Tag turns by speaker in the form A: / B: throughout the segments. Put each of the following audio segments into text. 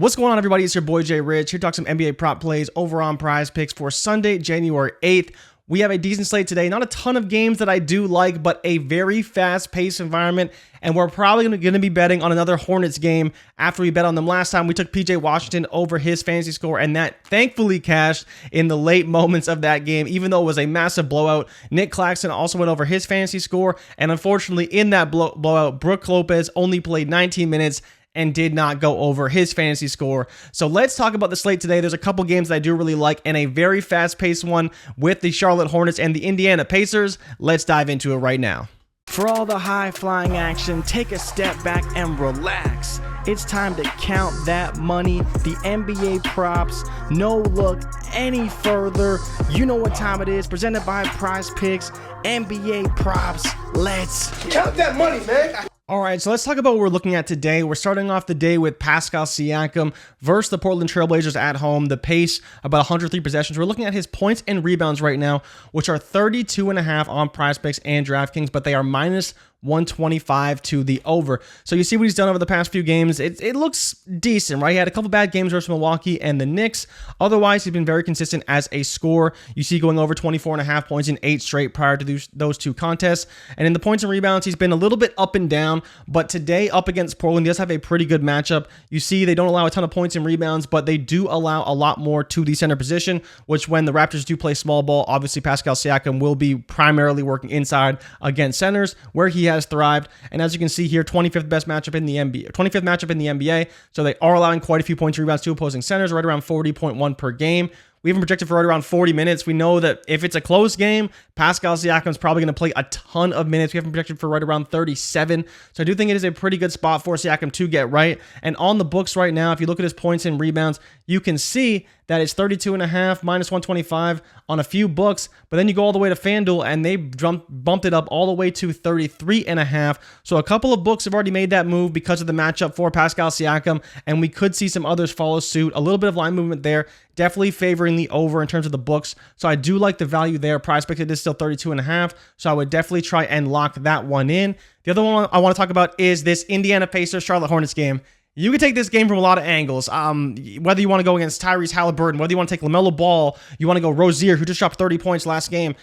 A: What's going on, everybody? It's your boy Jay Rich here to talk some NBA prop plays over on Prizepicks for Sunday, January 8th. We have a decent slate today. Not a ton of games that I do like, but a very fast-paced environment. And we're probably going to be betting on another Hornets game after we bet on them last time. We took PJ Washington over his fantasy score, and that thankfully cashed in the late moments of that game, even though it was a massive blowout. Nick Claxton also went over his fantasy score, and unfortunately in that blowout, Brook Lopez only played 19 minutes and did not go over his fantasy score. So let's talk about the slate today. There's a couple games that I do really like and a very fast-paced one with the Charlotte Hornets and the Indiana Pacers. Let's dive into it right now. For all the high-flying action, take a step back and relax. It's time to count that money, the NBA props. No look any further. You know what time it is. Presented by Prizepicks, NBA props. Let's
B: count that money, man.
A: All right, so let's talk about what we're looking at today. We're starting off the day with Pascal Siakam versus the Portland Trailblazers at home. The pace, about 103 possessions. We're looking at his points and rebounds right now, which are 32.5 on PrizePicks and DraftKings, but they are minus 125 to the over. So you see what he's done over the past few games. It looks decent, right? He had a couple bad games versus Milwaukee and the Knicks. Otherwise, he's been very consistent as a scorer. You see going over 24.5 points in 8 straight prior to those two contests. And in the points and rebounds, he's been a little bit up and down, but today up against Portland, he does have a pretty good matchup. You see they don't allow a ton of points and rebounds, but they do allow a lot more to the center position, which when the Raptors do play small ball, obviously Pascal Siakam will be primarily working inside against centers, where he has thrived. And as you can see here, 25th best matchup in the NBA, 25th matchup in the NBA. So they are allowing quite a few points and rebounds to opposing centers, right around 40.1 per game. We even projected for right around 40 minutes. We know that if it's a close game, Pascal Siakam is probably going to play a ton of minutes. We have him projected for right around 37. So I do think it is a pretty good spot for Siakam to get right. And on the books right now, if you look at his points and rebounds, you can see that it's 32.5 minus 125 on a few books. But then you go all the way to FanDuel and they bumped it up all the way to 33.5. So a couple of books have already made that move because of the matchup for Pascal Siakam. And we could see some others follow suit. A little bit of line movement there. Definitely favoring the over in terms of the books. So I do like the value there. PrizePicks, it is still 32.5. So I would definitely try and lock that one in. The other one I want to talk about is this Indiana Pacers Charlotte Hornets game. You can take this game from a lot of angles. Whether you want to go against Tyrese Halliburton, whether you want to take LaMelo Ball, you want to go Rozier, who just dropped 30 points last game.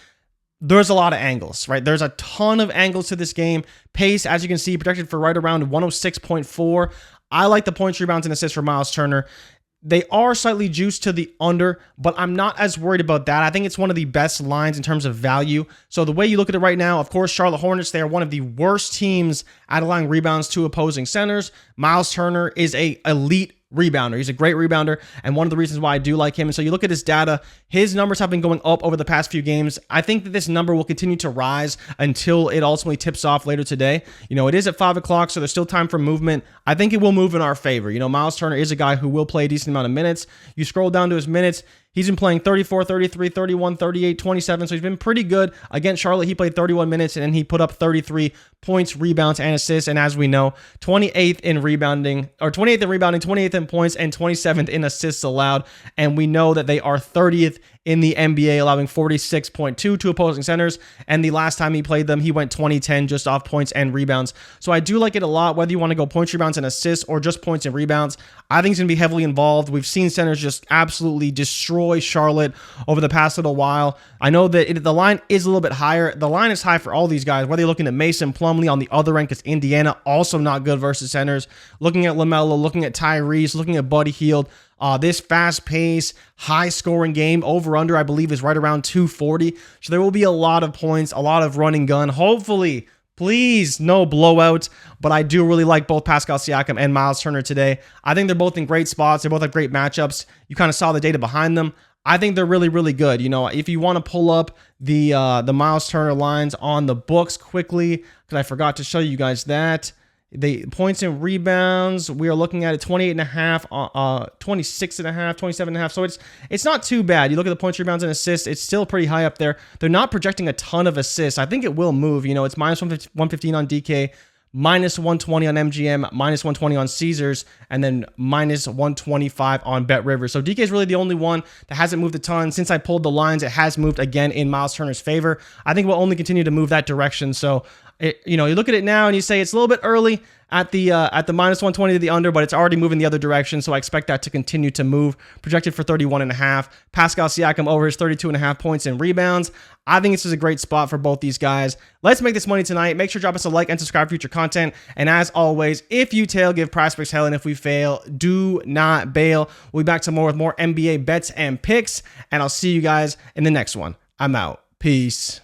A: There's a lot of angles, right? There's a ton of angles to this game. Pace, as you can see, projected for right around 106.4. I like the points, rebounds, and assists for Miles Turner. They are slightly juiced to the under, but I'm not as worried about that. I think it's one of the best lines in terms of value. So the way you look at it right now, of course, Charlotte Hornets, they are one of the worst teams at allowing rebounds to opposing centers. Miles Turner is an elite rebounder. He's a great rebounder, and one of the reasons why I do like him. And so you look at his data, his numbers have been going up over the past few games. I think that this number will continue to rise until it ultimately tips off later today. You know, it is at 5 o'clock, so there's still time for movement. I think it will move in our favor. You know, Miles Turner is a guy who will play a decent amount of minutes. You scroll down to his minutes, he's been playing 34, 33, 31, 38, 27. So he's been pretty good. Against Charlotte, he played 31 minutes and he put up 33 points, rebounds, and assists. And as we know, 28th in rebounding, 28th in points, and 27th in assists allowed. And we know that they are 30th in the NBA, allowing 46.2 to opposing centers. And the last time he played them, he went 20-10 just off points and rebounds. So I do like it a lot, whether you want to go points, rebounds, and assists, or just points and rebounds. I think he's going to be heavily involved. We've seen centers just absolutely destroy Charlotte over the past little while. I know that the line is a little bit higher. The line is high for all these guys, whether you're looking at Mason Plumlee on the other end, because Indiana also not good versus centers. Looking at LaMelo, looking at Tyrese, looking at Buddy Hield. This fast-paced, high-scoring game, over-under, I believe, is right around 240. So there will be a lot of points, a lot of running gun. Hopefully, please, no blowout. But I do really like both Pascal Siakam and Miles Turner today. I think they're both in great spots. They both have great matchups. You kind of saw the data behind them. I think they're really, really good. You know, if you want to pull up the Miles Turner lines on the books quickly, because I forgot to show you guys that. The points and rebounds, we are looking at it 28.5, 26.5, 27.5. So it's not too bad. You look at the points, rebounds, and assists, it's still pretty high up there. They're not projecting a ton of assists. I think it will move. You know, it's minus 115 on DK, minus 120 on MGM, minus 120 on Caesars, and then minus 125 on BetRivers. So DK is really the only one that hasn't moved a ton. Since I pulled the lines, it has moved again in Miles Turner's favor. I think we'll only continue to move that direction. So You look at it now and you say it's a little bit early at the minus 120 to the under, but it's already moving the other direction, so I expect that to continue to move. Projected for 31.5. Pascal Siakam over his 32.5 points and rebounds. I think this is a great spot for both these guys. Let's make this money tonight. Make sure to drop us a like and subscribe for future content. And as always, if you tail, give Prizepicks hell, and if we fail, do not bail. We'll be back tomorrow with more NBA bets and picks, and I'll see you guys in the next one. I'm out. Peace.